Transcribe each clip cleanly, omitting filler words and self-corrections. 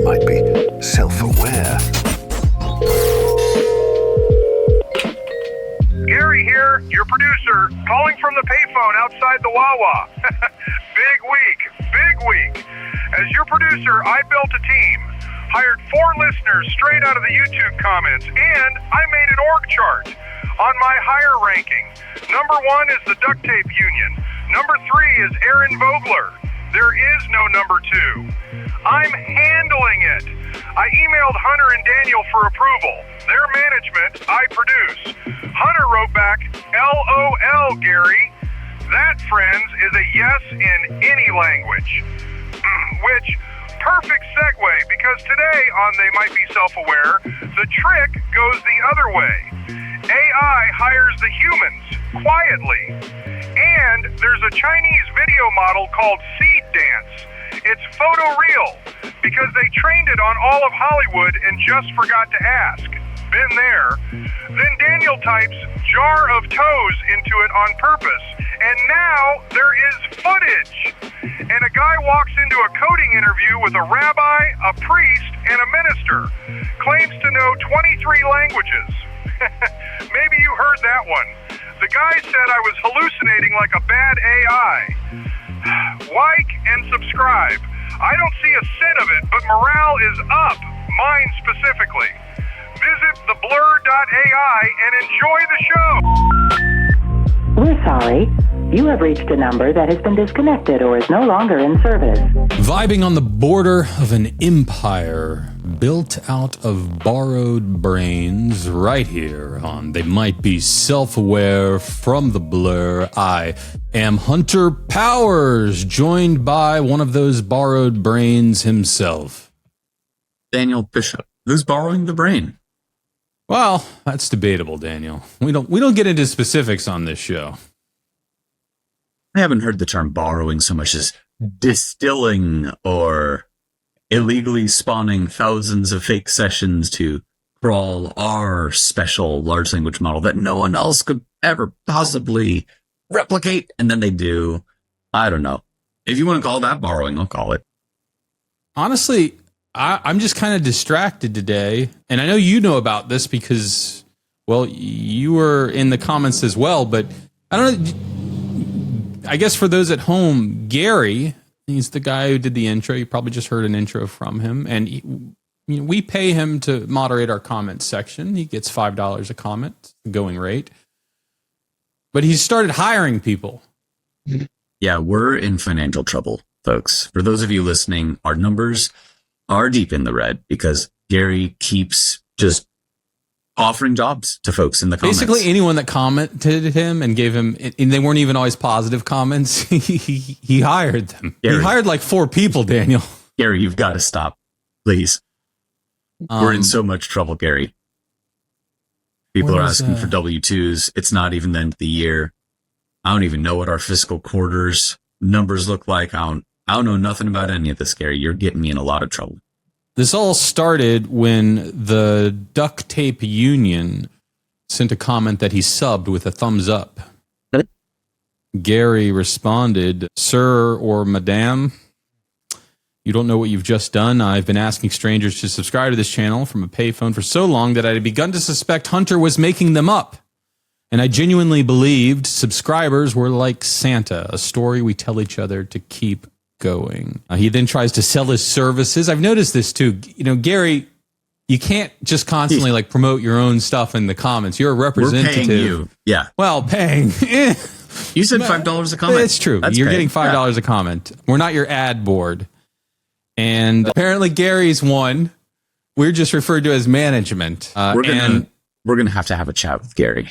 might be self-aware. Gary here, your producer, calling from the payphone outside the Wawa. Big week. As your producer, I built a team, hired 4 listeners straight out of the YouTube comments, and I made an org chart on my higher ranking. Number 1 is the Duct Tape Union. Number 3 is Aaron Vogler. There is no number 2. I'm handling it. I emailed Hunter and Daniel for approval. Their management, I produce. Hunter wrote back, LOL, Gary. That, friends, is a yes in any language. Which, perfect segue, because today on They Might Be Self-Aware, the trick goes the other way. AI hires the humans, quietly. And there's a Chinese video model called Seedance. It's photoreal, because they trained it on all of Hollywood and just forgot to ask. Been there. Then Daniel types jar of toes into it on purpose, and now there is footage. And a guy walks into a coding interview with a rabbi, a priest, and a minister. Claims to know 23 languages. Maybe you heard that one. The guy said I was hallucinating like a bad AI. Like and subscribe. I don't see a cent of it, but morale is up. Mine specifically. Visit theblur.ai and enjoy the show. We're sorry. You have reached a number that has been disconnected or is no longer in service. Vibing on the border of an empire built out of borrowed brains right here on They Might Be Self-Aware from the Blur. I am Hunter Powers, joined by one of those borrowed brains himself. Daniel Bishop. Who's borrowing the brain? Well, that's debatable, Daniel. We don't get into specifics on this show. I haven't heard the term borrowing so much as distilling or illegally spawning thousands of fake sessions to crawl our special large language model that no one else could ever possibly replicate. And then they do. I don't know. If you want to call that borrowing, I'll call it. Honestly, I'm just kind of distracted today. And I know you know about this because, well, you were in the comments as well. But I don't know. I guess for those at home, Gary, he's the guy who did the intro. You probably just heard an intro from him. And we pay him to moderate our comments section. He gets $5 a comment, going rate. But he's started hiring people. Yeah, we're in financial trouble, folks. For those of you listening, our numbers are deep in the red because Gary keeps just offering jobs to folks in the comments. Basically, anyone that commented him and gave him, and they weren't even always positive comments, he hired them. Gary, he hired like 4 people, Daniel. Gary, you've got to stop, please. We're in so much trouble, Gary. People are asking for W-2s. It's not even the end of the year. I don't even know what our fiscal quarters numbers look like. I don't know nothing about any of this, Gary. You're getting me in a lot of trouble. This all started when the Duct Tape Union sent a comment that he subbed with a thumbs up. Gary responded, "Sir or Madame, you don't know what you've just done. I've been asking strangers to subscribe to this channel from a payphone for so long that I had begun to suspect Hunter was making them up. And I genuinely believed subscribers were like Santa, a story we tell each other to keep going." He then tries to sell his services. I've noticed this too. You know, Gary, you can't just constantly like promote your own stuff in the comments. You're a representative. We're paying you. Yeah. Well, paying. You said $5 a comment. It's true. You're getting $5 a comment. We're not your ad board. And apparently Gary's one. We're just referred to as management. We're gonna have to have a chat with Gary.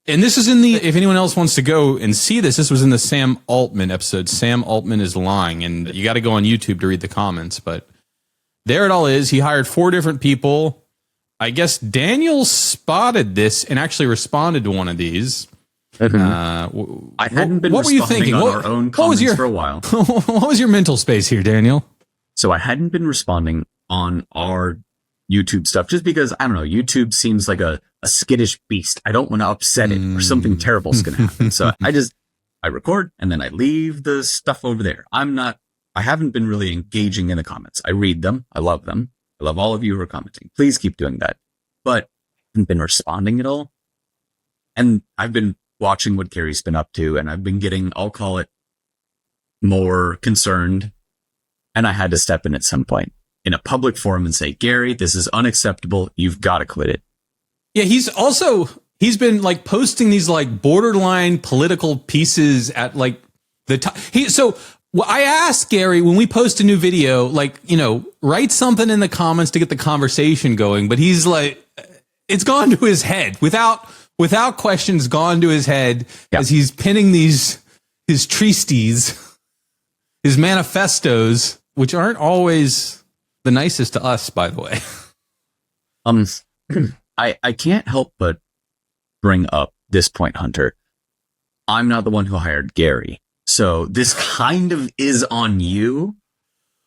And this is in the, if anyone else wants to go and see this, this was in the Sam Altman episode. Sam Altman is lying, and you got to go on YouTube to read the comments. But there it all is. He hired 4 different people. I guess Daniel spotted this and actually responded to one of these. I hadn't been what were you thinking? on our own comments for a while. What was your mental space here, Daniel? So I hadn't been responding on our YouTube stuff just because, I don't know, YouTube seems like a skittish beast. I don't want to upset it or something terrible is going to happen. So I record and then I leave the stuff over there. I'm not I haven't been really engaging in the comments. I read them. I love them. I love all of you who are commenting. Please keep doing that. But I haven't been responding at all. And I've been watching what Gary's been up to, and I've been getting, I'll call it, more concerned. And I had to step in at some point in a public forum and say, Gary, this is unacceptable. You've got to quit it. Yeah, he's been like posting these like borderline political pieces at like the top. Well, I asked Gary when we post a new video, like, write something in the comments to get the conversation going. But he's like, it's gone to his head without questions, gone to his head as he's pinning his treaties, his manifestos, which aren't always the nicest to us, by the way. I can't help but bring up this point, Hunter. I'm not the one who hired Gary. So this kind of is on you.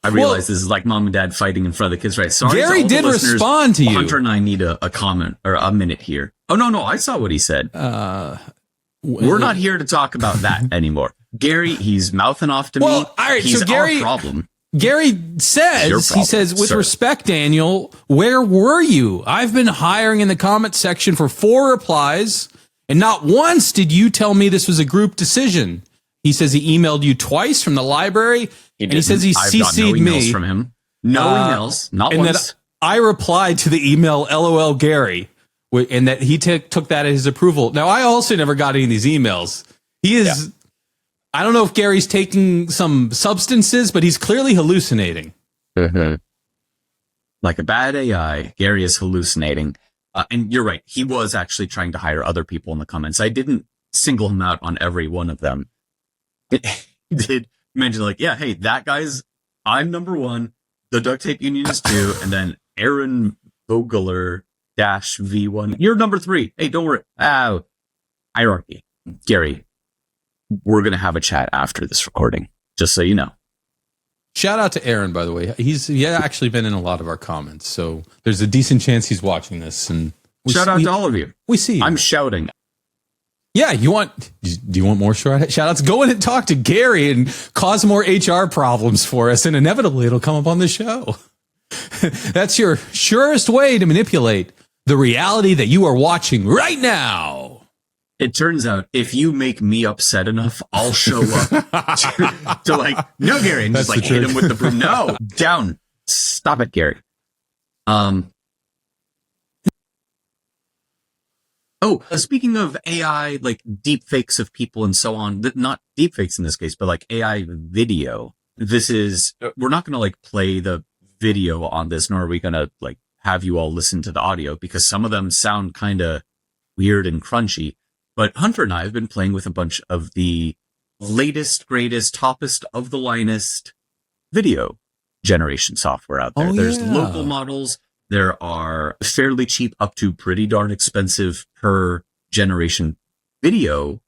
I realize this is like mom and dad fighting in front of the kids, right? Sorry, Gary did respond to you. Hunter and I need a comment or a minute here. Oh, no, I saw what he said. We're not here to talk about that anymore. Gary, he's mouthing off to me. All right, he's so Gary, our problem. Gary says, with respect, Daniel, where were you? I've been hiring in the comment section for 4 replies, and not once did you tell me this was a group decision. He says he emailed you twice from the library, and he says he CC'd me. Emails from him. No emails, not and once. That I replied to the email, LOL Gary, and that he took that as his approval. Now, I also never got any of these emails. He is... Yeah. I don't know if Gary's taking some substances, but he's clearly hallucinating. Like a bad AI, Gary is hallucinating. And you're right. He was actually trying to hire other people in the comments. I didn't single him out on every one of them. He did mention like, yeah, hey, that guy's, I'm number 1. The duct tape union is 2. And then Aaron Vogler -V1. You're number 3. Hey, don't worry. Hierarchy. Gary, we're going to have a chat after this recording, just so you know. Shout out to Aaron, by the way. He's actually been in a lot of our comments, so there's a decent chance he's watching this. And shout out to all of you. We see you. I'm shouting. Yeah, do you want more shout outs? Go in and talk to Gary and cause more HR problems for us, and inevitably it'll come up on the show. That's your surest way to manipulate the reality that you are watching right now. It turns out if you make me upset enough, I'll show up to like, no, Gary, and just like hit him with the broom. No, down. Stop it, Gary. Speaking of AI, like deep fakes of people and so on, not deep fakes in this case, but like AI video. We're not going to like play the video on this, nor are we going to like have you all listen to the audio because some of them sound kind of weird and crunchy. But Hunter and I have been playing with a bunch of the latest, greatest, toppest of the linest video generation software out there. There's local models. There are fairly cheap up to pretty darn expensive per generation video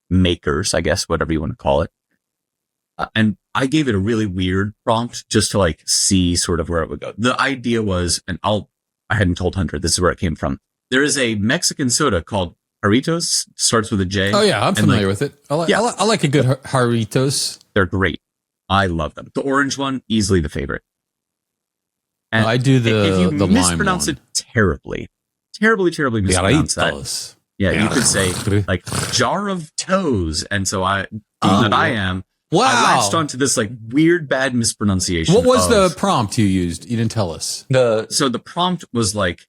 makers, I guess, whatever you want to call it. And I gave it a really weird prompt just to like see sort of where it would go. The idea was, and I hadn't told Hunter, this is where it came from. There is a Mexican soda called Jarritos, starts with a J. Oh yeah, I'm familiar with it. I like a good Jarritos. They're great. I love them. The orange one, easily the favorite. And I do if you the mispronounce lime it terribly mispronounce that. Yeah, you could say like jar of toes. And so I latched onto this like weird bad mispronunciation. What was the prompt you used? You didn't tell us. So the prompt was like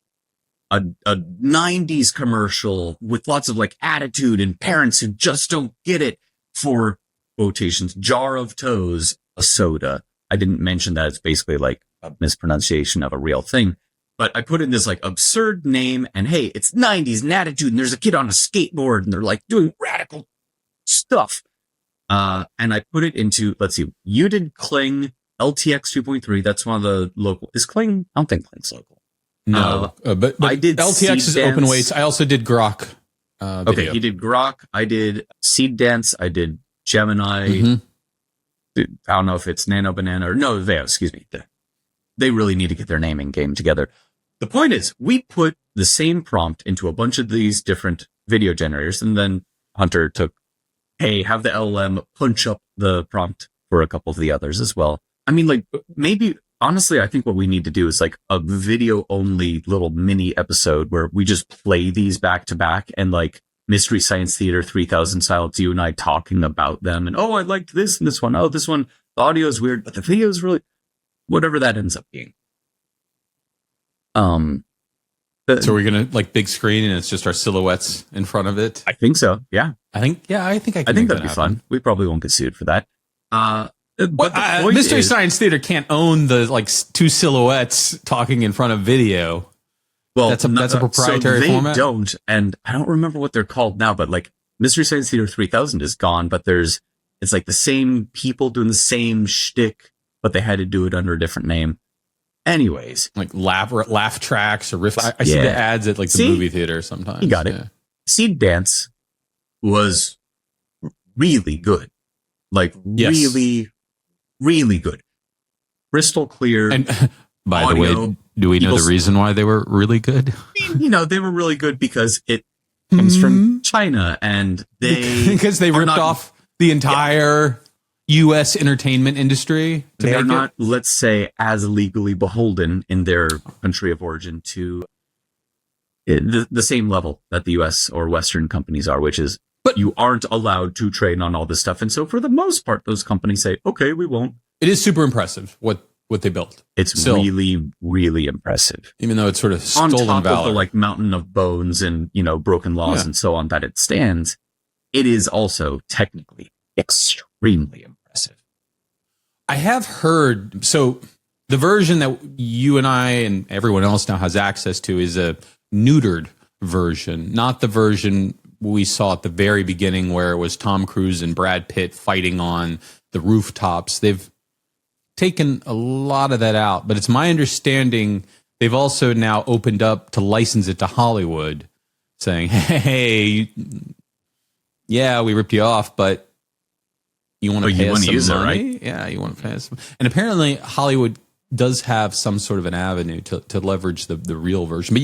a 90s commercial with lots of like attitude and parents who just don't get it for quotations, jar of toes, a soda. I didn't mention that it's basically like a mispronunciation of a real thing, but I put in this like absurd name and hey, it's 90s and attitude and there's a kid on a skateboard and they're like doing radical stuff. And I put it into, let's see, you did Kling LTX 2.3. That's one of the local, is Kling? I don't think Kling's local. No, but I did LTX is open weights. I also did Grok. Okay, he did Grok. I did Seedance. I did Gemini. Mm-hmm. I don't know if it's Nano Banana or no, excuse me. They really need to get their naming game together. The point is, we put the same prompt into a bunch of these different video generators, and then Hunter took, hey, have the LLM punch up the prompt for a couple of the others as well. I mean, like, maybe, honestly, I think what we need to do is like a video only little mini episode where we just play these back to back and like Mystery Science Theater 3000 style, it's you and I talking about them. And, oh, I liked this and this one. Oh, this one, the audio is weird, but the video is really, whatever that ends up being. So we're going to like big screen and it's just our silhouettes in front of it. I think so. Yeah. I think I can I think that'd be fun. We probably won't get sued for that. But Mystery Science Theater can't own the like two silhouettes talking in front of video. Well, that's a proprietary format. They don't, and I don't remember what they're called now. But like Mystery Science Theater 3000 is gone, but it's like the same people doing the same shtick, but they had to do it under a different name. Anyways, like laugh tracks or riff. I see the ads at like the movie theater sometimes. You got it. Yeah. Seedance was really good. Like really, really good. Crystal clear. And by audio, the way, do we know the reason why they were really good? You know, they were really good because it comes from China and because they ripped off the entire U.S. entertainment industry. They're not, let's say, as legally beholden in their country of origin to the same level that the U.S. or Western companies are, which is you aren't allowed to trade on all this stuff. And so for the most part, those companies say, okay, we won't. It is super impressive what they built. It's really, really impressive. Even though it's sort of stolen valor. On top of the like mountain of bones and, you know, broken laws and so on that it stands, it is also technically extremely impressive. I have heard, so the version that you and I and everyone else now has access to is a neutered version, not the version we saw at the very beginning where it was Tom Cruise and Brad Pitt fighting on the rooftops. They've taken a lot of that out, but it's my understanding they've also now opened up to license it to Hollywood, saying, hey, yeah, we ripped you off, but you want to pay us some money? Right? Yeah, you want to pay us some. And apparently Hollywood does have some sort of an avenue to leverage the real version.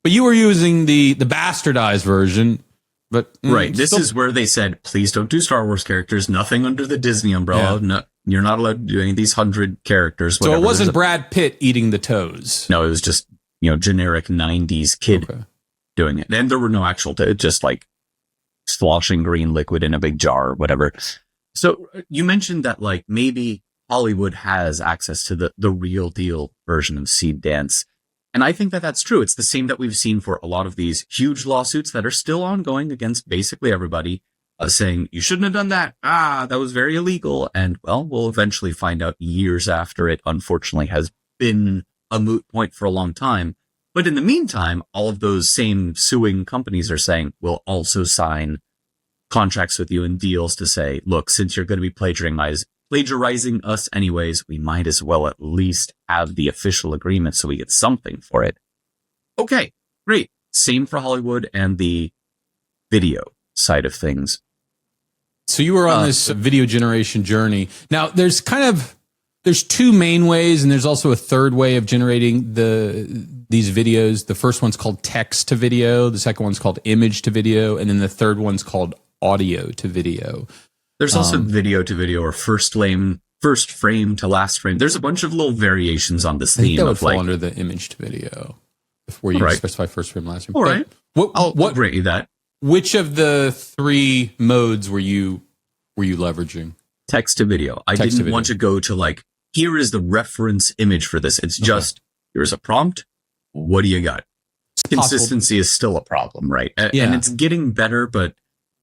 But you were using the bastardized version. But right, this is where they said, please don't do Star Wars characters, nothing under the Disney umbrella. Yeah. No, you're not allowed to do any of these 100 characters. Whatever. So it wasn't Brad Pitt eating the toes. No, it was just, you know, generic 90s kid doing it. And there were no actual just like sloshing green liquid in a big jar or whatever. So you mentioned that like maybe Hollywood has access to the real deal version of Seedance. And I think that that's true. It's the same that we've seen for a lot of these huge lawsuits that are still ongoing against basically everybody, saying you shouldn't have done that. That was very illegal. And well, we'll eventually find out years after it, unfortunately, has been a moot point for a long time. But in the meantime, all of those same suing companies are saying we'll also sign contracts with you and deals to say, look, since you're going to be plagiarizing us anyways, we might as well at least have the official agreement so we get something for it. Okay, great. Same for Hollywood and the video side of things. So you were on this video generation journey. Now there's two main ways, and there's also a third way of generating these videos. The first one's called text to video. The second one's called image to video. And then the third one's called audio to video. There's also video to video or first frame to last frame. There's a bunch of little variations on this theme. I think that would fall under the image to video, where you specify first frame, last frame. All right. I'll grant you that. Which of the three modes were you leveraging? Text to video. I didn't want to go to like, here is the reference image for this. It's just, here's a prompt. What do you got? Consistency is still a problem, right? And it's getting better, but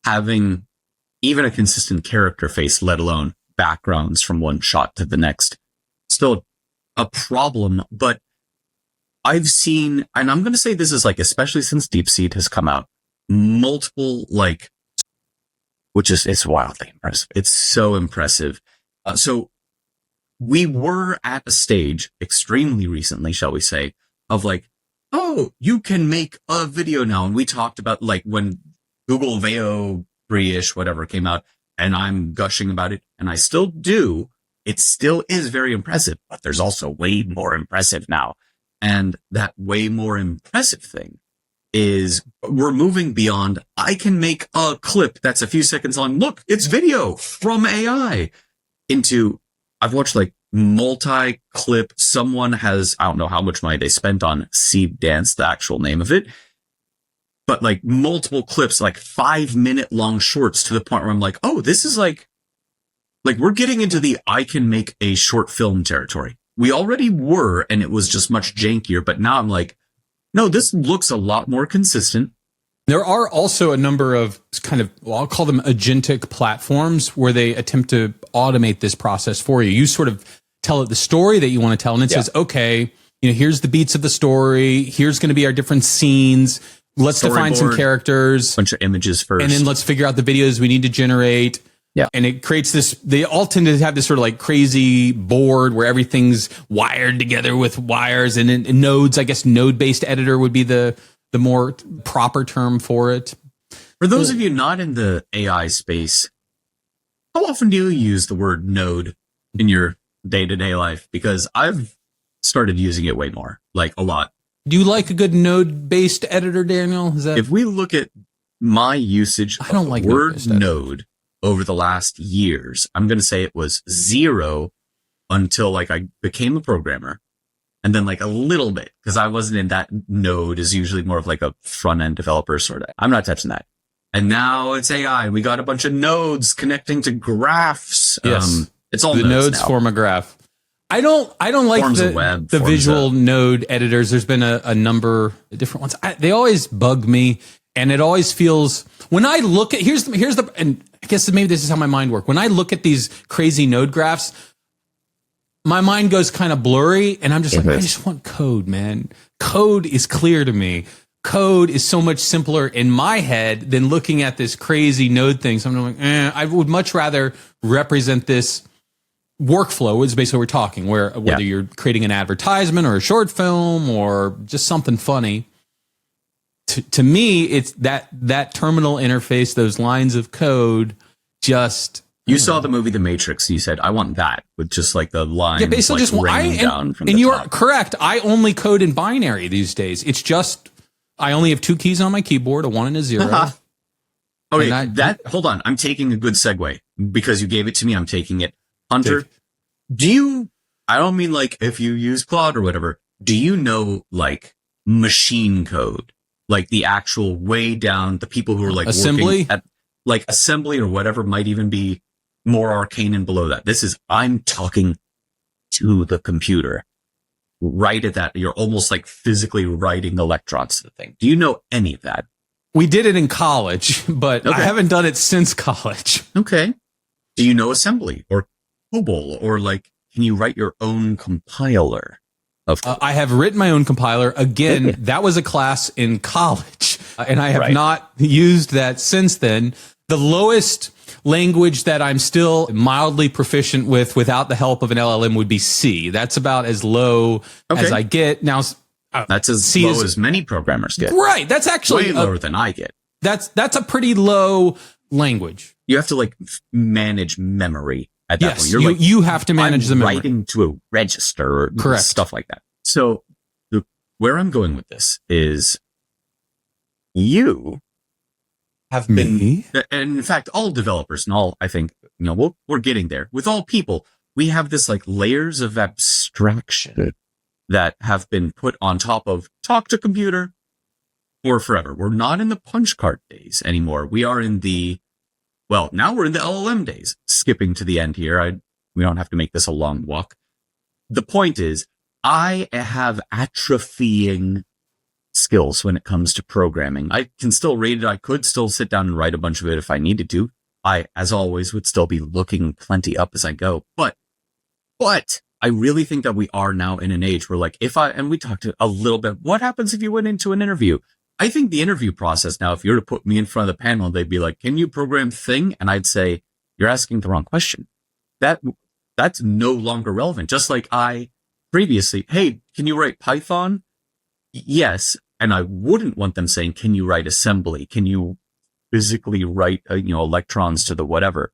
having even a consistent character face, let alone backgrounds from one shot to the next, still a problem. But I've seen, and I'm going to say this is like, especially since DeepSeek has come out, multiple like, which is, it's wildly impressive. It's so impressive. So we were at a stage extremely recently, shall we say, of like, oh, you can make a video now. And we talked about like when Google Veo 3-ish, whatever came out, and I'm gushing about it, and I still do. It still is very impressive, but there's also way more impressive now. And that way more impressive thing is we're moving beyond, I can make a clip that's a few seconds long. Look, it's video from AI. into, I've watched like multi-clip. Someone has, I don't know how much money they spent on Seedance, the actual name of it, but like multiple clips, like 5-minute long shorts, to the point where I'm like, oh, this is like we're getting into the I can make a short film territory. We already were, and it was just much jankier, but now I'm like, no, this looks a lot more consistent. There are also a number of kind of, well, I'll call them agentic platforms where they attempt to automate this process for you. You sort of tell it the story that you want to tell, and it says, okay, here's the beats of the story. Here's going to be our different scenes. Let's define some characters. Bunch of images first. And then let's figure out the videos we need to generate. Yeah. And it creates this, they all tend to have this sort of like crazy board where everything's wired together with wires and nodes. I guess node-based editor would be the more proper term for it. For those of you not in the AI space, how often do you use the word node in your day-to-day life? Because I've started using it way more, like a lot. Do you like a good node-based editor, Daniel? Is that... If we look at my usage of the word node over the last years, I'm going to say it was 0 until like I became a programmer. And then like a little bit, because I wasn't in that. Node is usually more of like a front-end developer sort of. I'm not touching that. And now it's AI. We got a bunch of nodes connecting to graphs. Yes. It's all the nodes form a graph. I don't like the visual node editors. There's been a number of different ones. They always bug me, and it always feels, when I look at, here's the, and I guess maybe this is how my mind works. When I look at these crazy node graphs, my mind goes kind of blurry, and I'm just like, I just want code, man. Code is clear to me. Code is so much simpler in my head than looking at this crazy node thing. So I'm like, I would much rather represent this workflow, is basically what we're talking, where whether you're creating an advertisement or a short film or just something funny. To me, it's that terminal interface, those lines of code, just... You saw the movie The Matrix. You said, I want that, with just like the lines basically like just raining down from the top. And you're correct. I only code in binary these days. It's just, I only have 2 keys on my keyboard, a 1 and a 0. Okay, hold on. I'm taking a good segue because you gave it to me. I'm taking it. Hunter, I don't mean like if you use Claude or whatever, do you know like machine code? Like the actual way down, the people who are like assembly? Working at like assembly or whatever might even be more arcane and below that. I'm talking to the computer. Right at that, you're almost like physically writing electrons to the thing. Do you know any of that? We did it in college, but I haven't done it since college. Okay. Do you know assembly or COBOL, or like, can you write your own compiler? I have written my own compiler. Again, that was a class in college, and I have not used that since then. The lowest language that I'm still mildly proficient with without the help of an LLM would be C. That's about as low as I get. Now, that's as low as many programmers get. Right. That's actually way lower than I get. That's a pretty low language. You have to like manage memory at that point. You're you have to manage the memory. Writing to a register or stuff like that. So where I'm going with this is you have been, and in fact, all developers and all, I think, we're getting there. With all people, we have this like layers of abstraction that have been put on top of talk to computer for forever. We're not in the punch card days anymore. We are in now we're in the LLM days. Skipping to the end here. We don't have to make this a long walk. The point is, I have atrophying skills when it comes to programming. I can still read it. I could still sit down and write a bunch of it if I needed to. I, as always, would still be looking plenty up as I go. But I really think that we are now in an age where like, and we talked a little bit, what happens if you went into an interview? I think the interview process now, if you were to put me in front of the panel, they'd be like, can you program thing? And I'd say, you're asking the wrong question. That's no longer relevant. Just like I previously, hey, can you write Python? Yes. And I wouldn't want them saying, can you write assembly? Can you physically write, electrons to the whatever?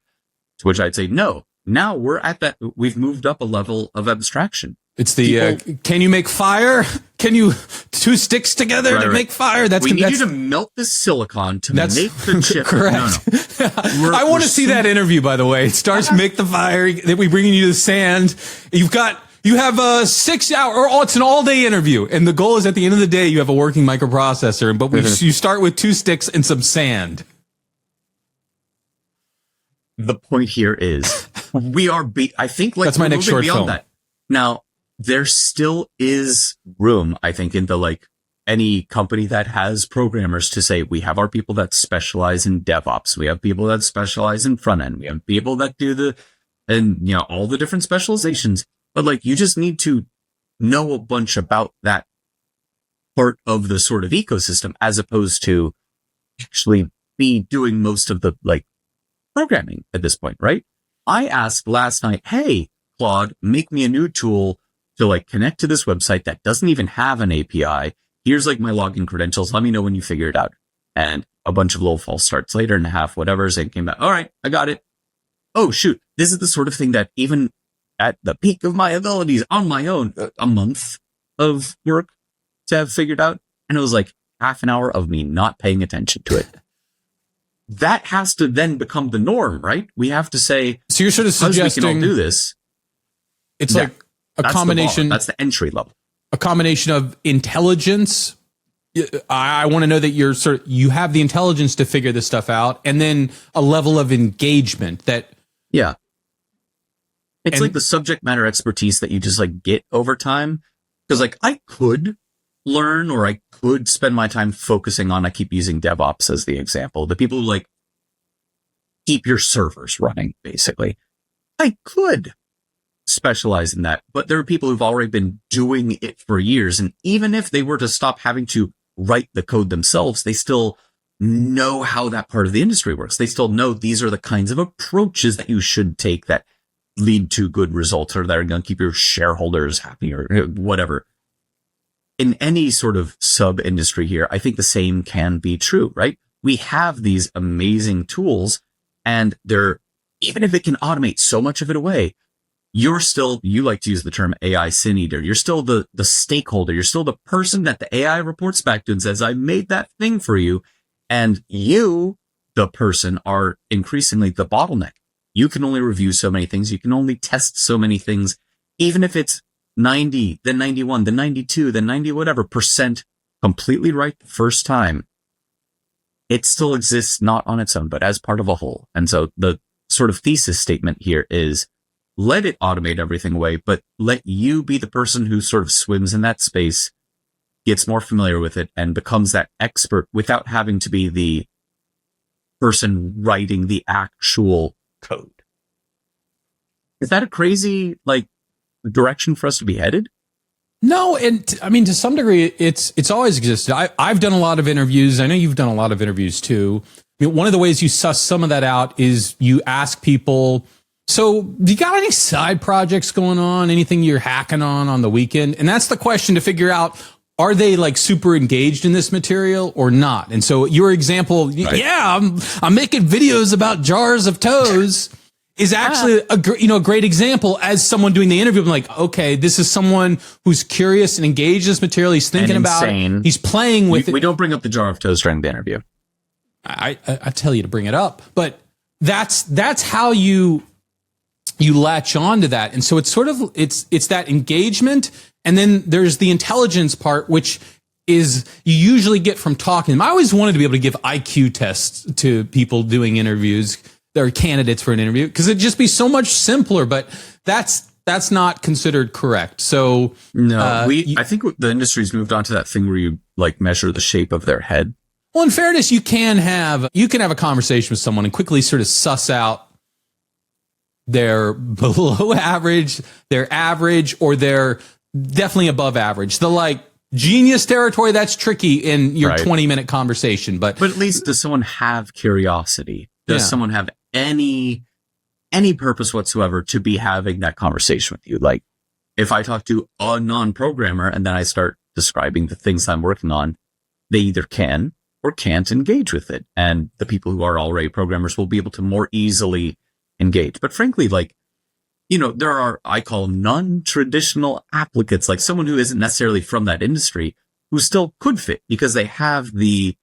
To which I'd say, no. Now we're at that. We've moved up a level of abstraction. It's the can you make fire? Can you two sticks together to make fire? We need you to melt the silicon to make the chip. Correct. No. I want to see that interview, by the way. It starts make the fire, then we bring you the sand. You have a 6 hour, or it's an all day interview. And the goal is at the end of the day, you have a working microprocessor, but you start with 2 sticks and some sand. The point here is I think like that's my next short film. That. Now, there still is room, I think, into like any company that has programmers to say, we have our people that specialize in DevOps. We have people that specialize in front end. We have people that do all the different specializations. But like, you just need to know a bunch about that part of the sort of ecosystem as opposed to actually be doing most of the like programming at this point, right? I asked last night, hey, Claude, make me a new tool to like connect to this website that doesn't even have an API. Here's like my login credentials. Let me know when you figure it out. And a bunch of little false starts later and a half, whatever, and came back. All right, I got it. Oh, shoot. This is the sort of thing that even at the peak of my abilities on my own, a month of work to have figured out. And it was like half an hour of me not paying attention to it. That has to then become the norm, right? We have to say, so you're sort of suggesting we can all do this. It's like a combination. That's the entry level. A combination of intelligence. I want to know that you have the intelligence to figure this stuff out, and then a level of engagement that. Yeah. It's like the subject matter expertise that you just like get over time. Because like I could learn, or I could spend my time focusing on, I keep using DevOps as the example, the people who like keep your servers running, basically. I could specialize in that, but there are people who've already been doing it for years. And even if they were to stop having to write the code themselves, they still know how that part of the industry works. They still know these are the kinds of approaches that you should take that lead to good results, or that are going to keep your shareholders happy, or whatever. In any sort of sub industry here, I think the same can be true, right? We have these amazing tools, and they're, even if it can automate so much of it away, you like to use the term AI sin eater. You're still the stakeholder. You're still the person that the AI reports back to and says, I made that thing for you. And you, the person, are increasingly the bottleneck. You can only review so many things. You can only test so many things, even if it's 90, then 91, then 92, then 90, whatever % completely right the first time. It still exists not on its own, but as part of a whole. And so the sort of thesis statement here is, let it automate everything away, but let you be the person who sort of swims in that space, gets more familiar with it, and becomes that expert without having to be the person writing the actual code. Is that a crazy, like, direction for us to be headed? No, and I mean, to some degree, it's always existed. I've done a lot of interviews. I know you've done a lot of interviews too. I mean, one of the ways you suss some of that out is you ask people, so do you got any side projects going on? Anything you're hacking on the weekend? And that's the question to figure out, are they like super engaged in this material or not? And so your example, right. Yeah, I'm making videos about jars of toes is actually a great example as someone doing the interview. I'm like, okay, this is someone who's curious and engaged in this material. He's thinking about it. He's playing with it. We don't bring up the jar of toes during the interview. I tell you to bring it up, but that's how you latch on to that. And so it's sort of, it's that engagement. And then there's the intelligence part, which is you usually get from talking. I always wanted to be able to give IQ tests to people doing interviews. They're candidates for an interview because it'd just be so much simpler, but that's not considered correct. So no, I think the industry's moved on to that thing where you like measure the shape of their head. Well, in fairness, you can have a conversation with someone and quickly sort of suss out their below average, their average, or their definitely above average. The like genius territory, that's tricky in your 20-minute conversation. But at least does someone have curiosity? Does someone have any purpose whatsoever to be having that conversation with you? Like if I talk to a non-programmer and then I start describing the things I'm working on, they either can or can't engage with it. And the people who are already programmers will be able to more easily engage. But frankly, like there are, I call non-traditional applicants, like someone who isn't necessarily from that industry, who still could fit because they have the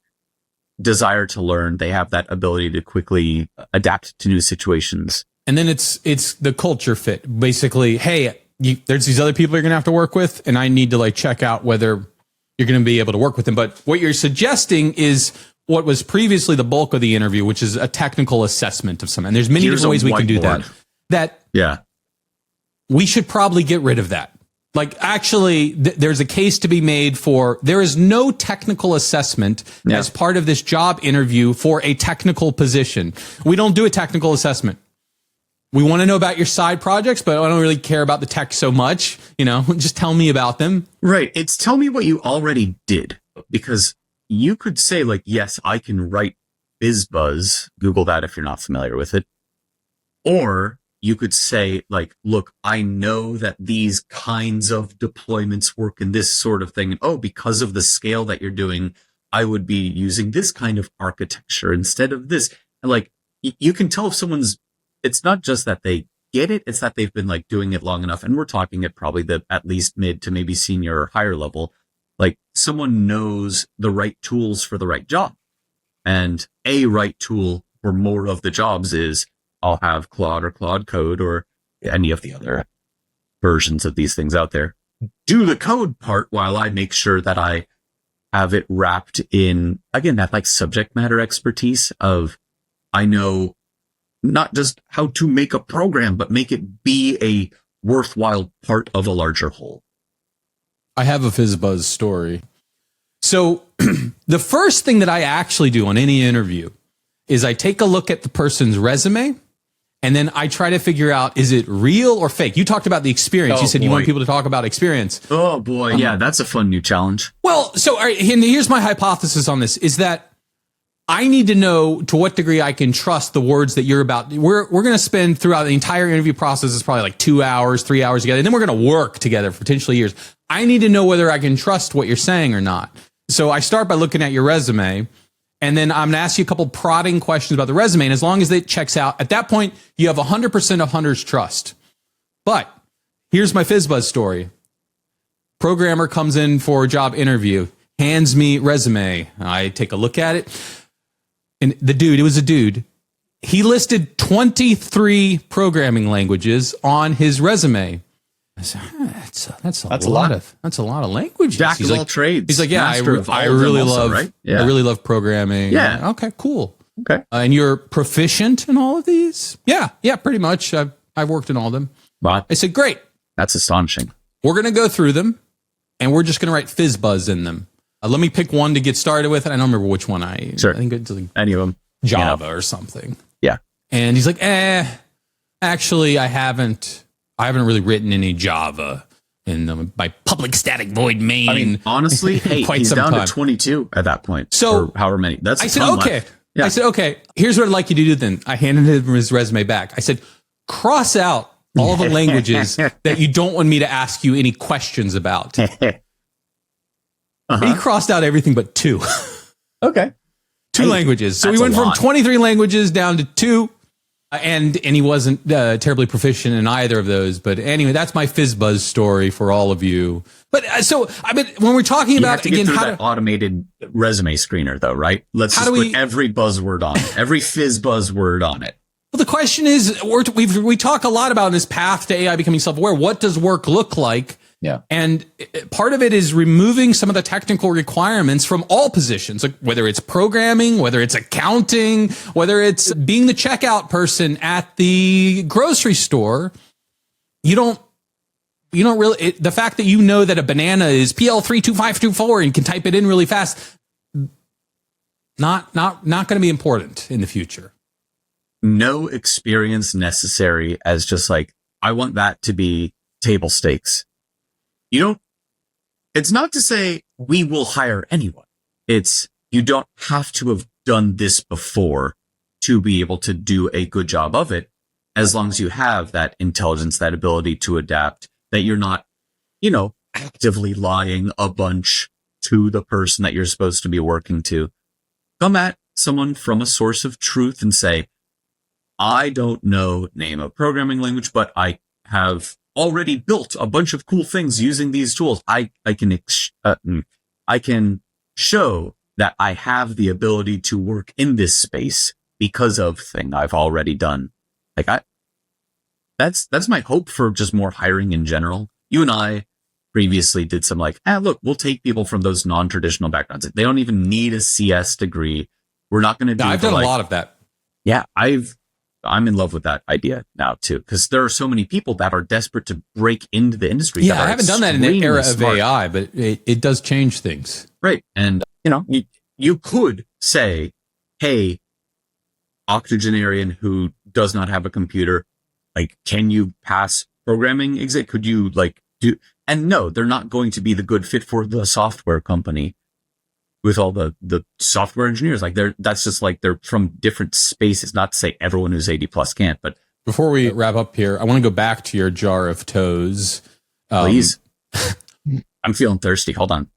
desire to learn. They have that ability to quickly adapt to new situations. And then it's the culture fit. Basically, hey, there's these other people you're going to have to work with, and I need to like check out whether you're going to be able to work with them. But what you're suggesting is what was previously the bulk of the interview, which is a technical assessment of some. And there's many different ways we can do that. Yeah. We should probably get rid of that. Like, actually, there's a case to be made for there is no technical assessment as part of this job interview for a technical position. We don't do a technical assessment. We want to know about your side projects, but I don't really care about the tech so much. Just tell me about them. Right. It's tell me what you already did, because you could say like, yes, I can write Fizz Buzz. Google that if you're not familiar with it. Or you could say like, look, I know that these kinds of deployments work in this sort of thing. And because of the scale that you're doing, I would be using this kind of architecture instead of this. And like, you can tell if someone's, it's not just that they get it, it's that they've been like doing it long enough. And we're talking at probably the at least mid to maybe senior or higher level. Like someone knows the right tools for the right job. And a right tool for more of the jobs is I'll have Claude or Claude Code or any of the other versions of these things out there do the code part while I make sure that I have it wrapped in, again, that like subject matter expertise of I know not just how to make a program, but make it be a worthwhile part of a larger whole. I have a Fizz Buzz story. So the first thing that I actually do on any interview is I take a look at the person's resume, and then I try to figure out, is it real or fake? You talked about the experience. You said you want people to talk about experience. Oh, boy. Yeah, that's a fun new challenge. Well, so all right, and here's my hypothesis on this, is that I need to know to what degree I can trust the words that you're about. We're going to spend throughout the entire interview process is probably like 2 hours, 3 hours together. And then we're going to work together for potentially years. I need to know whether I can trust what you're saying or not. So I start by looking at your resume, and then I'm going to ask you a couple prodding questions about the resume. And as long as it checks out, at that point, you have 100% of Hunter's trust. But here's my Fizz Buzz story. Programmer comes in for a job interview, hands me resume. I take a look at it. And it was a dude. He listed 23 programming languages on his resume. I said, that's a lot of languages. Jack of all trades. He's like, yeah, I really love programming. Yeah. Okay, cool. Okay. And you're proficient in all of these? Yeah, pretty much. I've worked in all of them. Wow. I said, great. That's astonishing. We're going to go through them, and we're just going to write Fizz Buzz in them. Let me pick one to get started with. I don't remember which one Sure. I think it's like any of them. Java or something. Yeah. And he's like, actually, I haven't really written any Java in my public static void main. I mean, honestly, hey, he's down to 22 at that point. So or however many. I said, okay. Yeah. I said, okay, here's what I'd like you to do then. I handed him his resume back. I said, cross out all the languages that you don't want me to ask you any questions about. He crossed out everything but 2. Okay. 2 languages. So we went from 23 languages down to 2. And he wasn't terribly proficient in either of those. But anyway, that's my Fizz Buzz story for all of you. But when we're talking about, again, how that automated resume screener, though, right? Let's just put every buzzword on it, every Fizz Buzz word on it. Well, the question is, we talk a lot about in this path to AI becoming self-aware. What does work look like? Yeah. And part of it is removing some of the technical requirements from all positions, like whether it's programming, whether it's accounting, whether it's being the checkout person at the grocery store. You don't really, the fact that you know that a banana is PL32524 and can type it in really fast, not going to be important in the future. No experience necessary as just like, I want that to be table stakes. It's not to say we will hire anyone. It's you don't have to have done this before to be able to do a good job of it, as long as you have that intelligence, that ability to adapt, that you're not, actively lying a bunch to the person that you're supposed to be working to. Come at someone from a source of truth and say, I don't know name a programming language, but I have already built a bunch of cool things using these tools. I can show that I have the ability to work in this space because of thing I've already done. Like that's my hope for just more hiring in general. You and I previously did some like, look, we'll take people from those non-traditional backgrounds. They don't even need a CS degree. We're not going to do. I've done a lot of that. Yeah, I'm in love with that idea now too, because there are so many people that are desperate to break into the industry. Yeah, I haven't done that in the era of AI, but it does change things. Right. And, you could say, hey, octogenarian who does not have a computer, like, can you pass programming exit? Could you do, and no, they're not going to be the good fit for the software company with all the software engineers. Like that's just like they're from different spaces. Not to say everyone who's 80 plus can't, but before we wrap up here, I want to go back to your jar of toes. Please. I'm feeling thirsty. Hold on.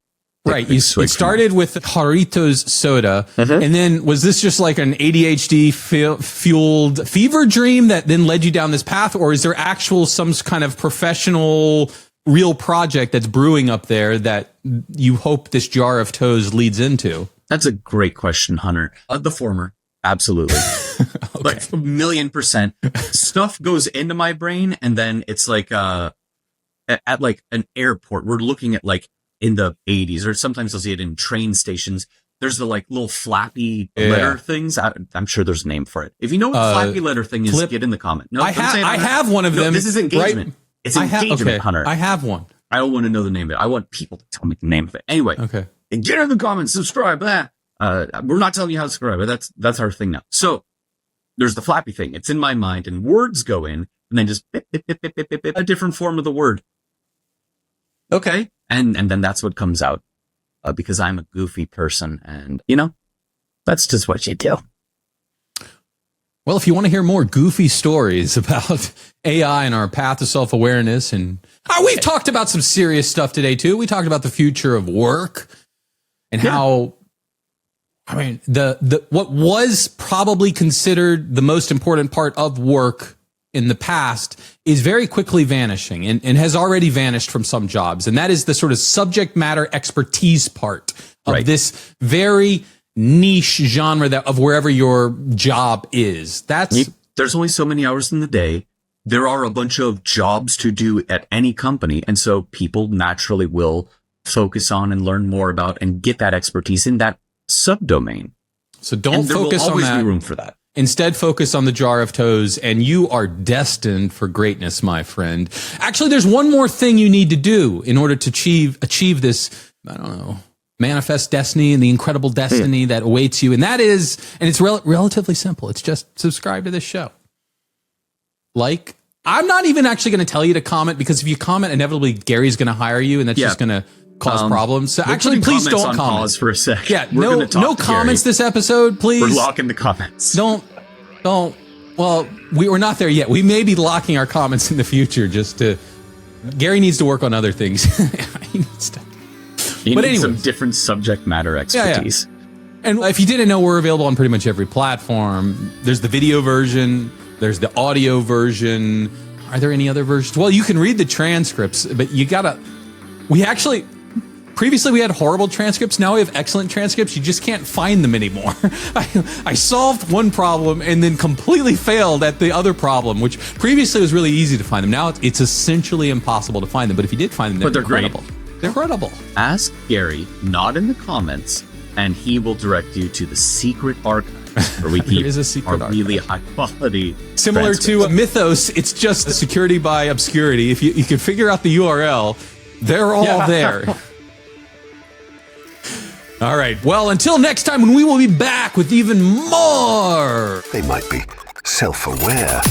Right. It started with Jarritos soda. And then was this just like an ADHD fueled fever dream that then led you down this path? Or is there some kind of professional real project that's brewing up there that you hope this jar of toes leads into? That's a great question, Hunter. The former. Absolutely. Okay. Like 1,000,000%. Stuff goes into my brain and then it's like, at like an airport, we're looking at like in the 80s, or sometimes you'll see it in train stations. There's the like little flappy letter things. I'm sure there's a name for it. If you know what the flappy letter thing is, get in the comment. No, I have one of them. This is engagement. Right? It's engagement, Hunter. I have one. I don't want to know the name of it. I want people to tell me the name of it. Anyway. Okay. And get in the comments, subscribe. We're not telling you how to subscribe, but that's our thing now. So there's the flappy thing. It's in my mind and words go in and then just bip, bip, bip, bip, bip, bip, bip, a different form of the word. Okay. And then that's what comes out, because I'm a goofy person and that's just what you do. Well, if you want to hear more goofy stories about AI and our path to self-awareness, and we've talked about some serious stuff today too. We talked about the future of work and how, what was probably considered the most important part of work in the past is very quickly vanishing and has already vanished from some jobs. And that is the sort of subject matter expertise part of this very niche genre of wherever your job is. There's only so many hours in the day. There are a bunch of jobs to do at any company. And so people naturally will focus on and learn more about and get that expertise in that subdomain. So don't focus on that. There will always be room for that. Instead, focus on the jar of toes, and you are destined for greatness, my friend. Actually, there's one more thing you need to do in order to achieve this, manifest destiny and the incredible destiny that awaits you. And that is, and it's relatively simple. It's just subscribe to this show. I'm not even actually going to tell you to comment, because if you comment, inevitably Gary's going to hire you, and that's just going to cause problems. So actually, please don't comment. Pause for a sec. Yeah, no comments this episode, please. We're locking the comments. Don't. Well, we're not there yet. We may be locking our comments in the future. Gary needs to work on other things. He needs to. You need some different subject matter expertise. Yeah. And if you didn't know, we're available on pretty much every platform. There's the video version. There's the audio version. Are there any other versions? Well, you can read the transcripts, but previously we had horrible transcripts. Now we have excellent transcripts. You just can't find them anymore. I solved one problem and then completely failed at the other problem, which previously was really easy to find them. Now it's essentially impossible to find them. But if you did find them, they're incredible. They're incredible. Ask Gary, not in the comments, and he will direct you to the secret archive where we keep our really high quality. Similar to Mythos, it's just security by obscurity. If you can figure out the URL, they're all there. All right. Well, until next time, when we will be back with even more. They might be self-aware.